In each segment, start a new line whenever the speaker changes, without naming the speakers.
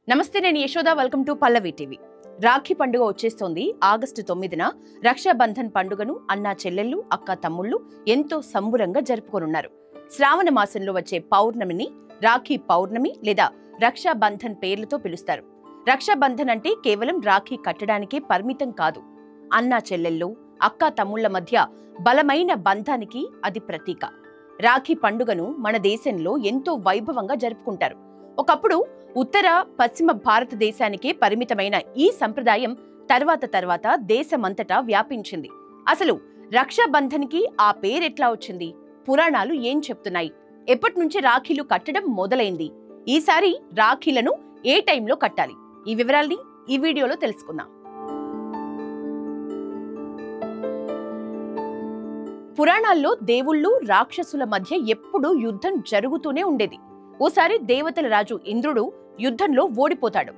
నమస్తే, నేను Yashoda. Welcome to Pallavi TV. Rakhi పండుగ వచ్చేస్తోంది. ఆగస్టు 9న రక్షాబంధన్ పండుగను అన్నా చెల్లెళ్ళు, అక్క తమ్ముళ్ళు ఎంతో సంబురంగా జరుపుకోనున్నారు. శ్రావణ మాసంలో వచ్చే పౌర్ణమిని రాఖీ పౌర్ణమి లేదా రక్షాబంధన్ పేర్లతో పిలుస్తారు. రక్షాబంధన్ అంటే కేవలం రాఖీ కట్టడానికే పరిమితం కాదు. అన్నా చెల్లెళ్ళు, అక్క తమ్ముళ్ల మధ్య బలమైన బంధానికి అది ప్రతీక. రాఖీ పండుగను మన దేశంలో ఎంతో వైభవంగా జరుపుకుంటారు. ఒకప్పుడు ఉత్తర పశ్చిమ భారతదేశానికే పరిమితమైన ఈ సంప్రదాయం తర్వాత దేశమంతటా వ్యాపించింది. అసలు రక్షాబంధన్కి ఆ పేరెట్లా వచ్చింది? పురాణాలు ఏం చెప్తున్నాయి? ఎప్పటి నుంచి రాఖీలు కట్టడం మొదలైంది? ఈసారి రాఖీలను ఏ టైంలో కట్టాలి? ఈ వివరాల్ని ఈ వీడియోలో తెలుసుకుందాం. పురాణాల్లో దేవుళ్ళు రాక్షసుల మధ్య ఎప్పుడూ యుద్ధం జరుగుతూనే ఉండేది. ఓసారి దేవతల రాజు ఇంద్రుడు యుద్ధంలో ఓడిపోతాడు.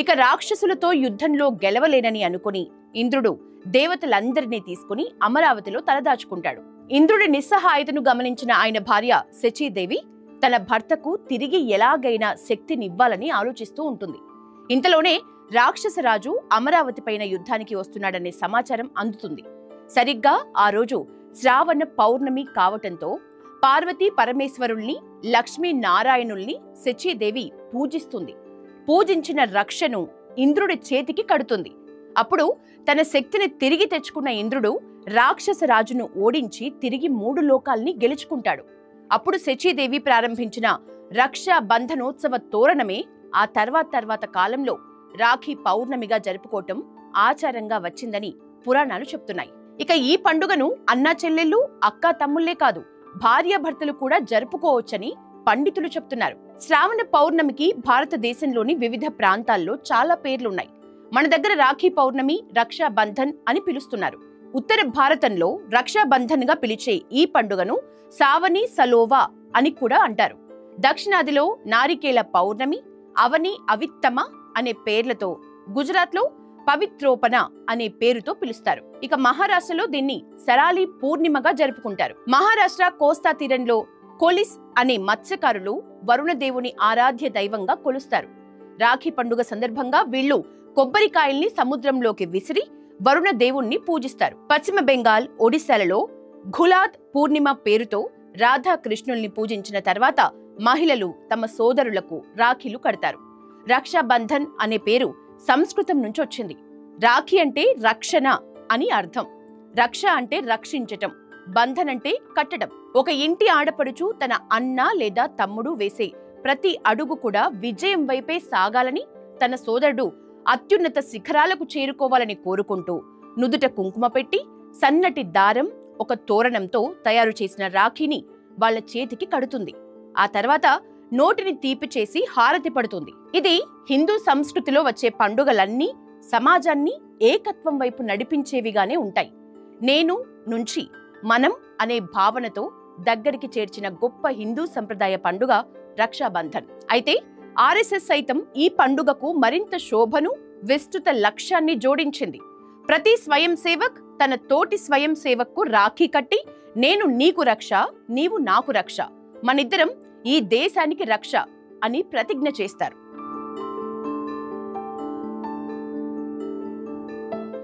ఇక రాక్షసులతో యుద్ధంలో గెలవలేనని అనుకుని ఇంద్రుడు దేవతలందరినీ తీసుకుని అమరావతిలో తలదాచుకుంటాడు. ఇంద్రుడి నిస్సహాయతను గమనించిన ఆయన భార్య శచీదేవి తన భర్తకు తిరిగి ఎలాగైనా శక్తినివ్వాలని ఆలోచిస్తూ ఉంటుంది. ఇంతలోనే రాక్షసరాజు అమరావతి పైన యుద్ధానికి వస్తున్నాడనే సమాచారం అందుతుంది. సరిగ్గా ఆ రోజు శ్రావణ పౌర్ణమి కావటంతో పార్వతీ పరమేశ్వరుల్ని, లక్ష్మీనారాయణుల్ని శచీదేవి పూజిస్తుంది. పూజించిన రక్షను ఇంద్రుడి చేతికి కడుతుంది. అప్పుడు తన శక్తిని తిరిగి తెచ్చుకున్న ఇంద్రుడు రాక్షసరాజును ఓడించి తిరిగి 3 లోకాల్ని గెలుచుకుంటాడు. అప్పుడు శచీదేవి ప్రారంభించిన రక్షా బంధనోత్సవ తోరణమే ఆ తర్వాత కాలంలో రాఖీ పౌర్ణమిగా జరుపుకోవటం ఆచారంగా వచ్చిందని పురాణాలు చెప్తున్నాయి. ఇక ఈ పండుగను అన్నా చెల్లెళ్ళు, అక్కా తమ్ముళ్లే కాదు, భార్యాభర్తలు కూడా జరుపుకోవచ్చని పండితులు చెప్తున్నారు. శ్రావణ పౌర్ణమికి భారతదేశంలోని వివిధ ప్రాంతాల్లో చాలా పేర్లున్నాయి. మన దగ్గర రాఖీ పౌర్ణమి, రక్షాబంధన్ అని పిలుస్తున్నారు. ఉత్తర భారతంలో రక్షాబంధన్ గా పిలిచే ఈ పండుగను సావని సలోవా అని కూడా అంటారు. దక్షిణాదిలో నారికేల పౌర్ణమి, అవని అవిత్తమ అనే పేర్లతో, గుజరాత్లో పవిత్రోపన అనే పేరుతో పిలుస్తారు. ఇక మహారాష్ట్రలో దీన్ని సరాలి పూర్ణిమగా జరుపుకుంటారు. మహారాష్ట్ర కోస్తా తీరంలో కొలిస్ అనే మత్స్యకారులు వరుణదేవుని ఆరాధ్య దైవంగా కొలుస్తారు. రాఖీ పండుగ సందర్భంగా వీళ్లు కొబ్బరికాయల్ని సముద్రంలోకి విసిరి వరుణదేవుణ్ణి పూజిస్తారు. పశ్చిమ బెంగాల్, ఒడిశాలలో ఘులాద్ పూర్ణిమ పేరుతో రాధాకృష్ణుల్ని పూజించిన తర్వాత మహిళలు తమ సోదరులకు రాఖీలు కడతారు. రక్షాబంధన్ అనే పేరు సంస్కృతం నుంచి వచ్చింది. రాఖీ అంటే రక్షణ అని అర్థం. రక్ష అంటే రక్షించటం, బంధన్ అంటే కట్టడం. ఒక ఇంటి ఆడపడుచు తన అన్న లేదా తమ్ముడు వేసే ప్రతి అడుగు కూడా విజయం వైపే సాగాలని, తన సోదరుడు అత్యున్నత శిఖరాలకు చేరుకోవాలని కోరుకుంటూ నుదుట కుంకుమ పెట్టి సన్నటి దారం, ఒక తోరణంతో తయారు చేసిన రాఖీని వాళ్ల చేతికి కడుతుంది. ఆ తర్వాత నోటిని తీపి చేసి హారతి పడుతుంది. ఇది హిందూ సంస్కృతిలో వచ్చే పండుగలన్నీ సమాజాన్ని ఏకత్వం వైపు నడిపించేవిగానే ఉంటాయి. నేను నుంచి మనం అనే భావనతో దగ్గరికి చేర్చిన గొప్ప హిందూ సంప్రదాయ పండుగ రక్షాబంధన్. అయితే ఆర్ఎస్ఎస్ సైతం ఈ పండుగకు మరింత శోభను, విస్తృత లక్ష్యాన్ని జోడించింది. ప్రతి స్వయం సేవక్ తన తోటి స్వయం సేవక్కు రాఖీ కట్టి, నేను నీకు రక్ష, నీవు నాకు రక్ష, మనిద్దరం ఈ దేశానికి రక్ష అని ప్రతిజ్ఞ చేస్తారు.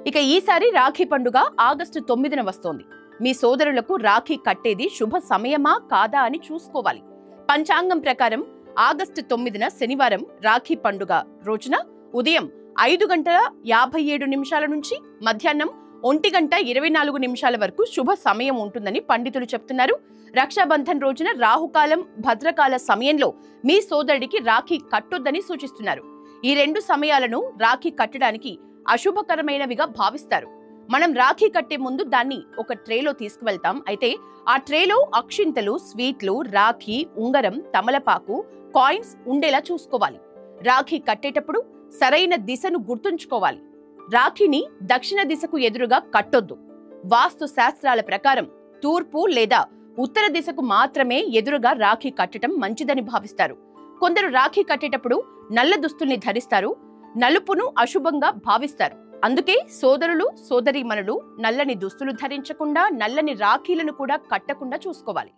ఇక ఈసారి రాఖీ పండుగ ఆగస్టు 9న వస్తోంది. మీ సోదరులకు రాఖీ కట్టేది శుభ సమయమా కాదా అని చూసుకోవాలి. పంచాంగం ప్రకారం ఆగస్టు 9న శనివారం రాఖీ పండుగ రోజున ఉదయం 5:57 నుంచి మధ్యాహ్నం 1:24 వరకు శుభ సమయం ఉంటుందని పండితులు చెప్తున్నారు. రక్షాబంధన్ రోజున రాహుకాలం, భద్రకాల సమయంలో మీ సోదరుడికి రాఖీ కట్టొద్దని సూచిస్తున్నారు. ఈ 2 సమయాలను రాఖీ కట్టడానికి అశుభకరమైనవిగా భావిస్తారు. మనం రాఖీ కట్టే ముందు దాన్ని ఒక ట్రేలో తీసుకువెళ్తాం. అయితే ఆ ట్రేలో అక్షింతలు, స్వీట్లు, రాఖీ, ఉంగరం, తమలపాకు, కాయిన్స్ ఉండేలా చూసుకోవాలి. రాఖీ కట్టేటప్పుడు సరైన దిశను గుర్తుంచుకోవాలి. రాఖీని దక్షిణ దిశకు ఎదురుగా కట్టొద్దు. వాస్తు శాస్త్రాల ప్రకారం తూర్పు లేదా ఉత్తర దిశకు మాత్రమే ఎదురుగా రాఖీ కట్టడం మంచిదని భావిస్తారు. కొందరు రాఖీ కట్టేటప్పుడు నల్ల దుస్తుల్ని ధరిస్తారు. నలుపును అశుభంగా భావిస్తారు. అందుకే సోదరులు, సోదరీమణులు నల్లని దుస్తులు ధరించకుండా, నల్లని రాఖీలను కూడా కట్టకుండా చూసుకోవాలి.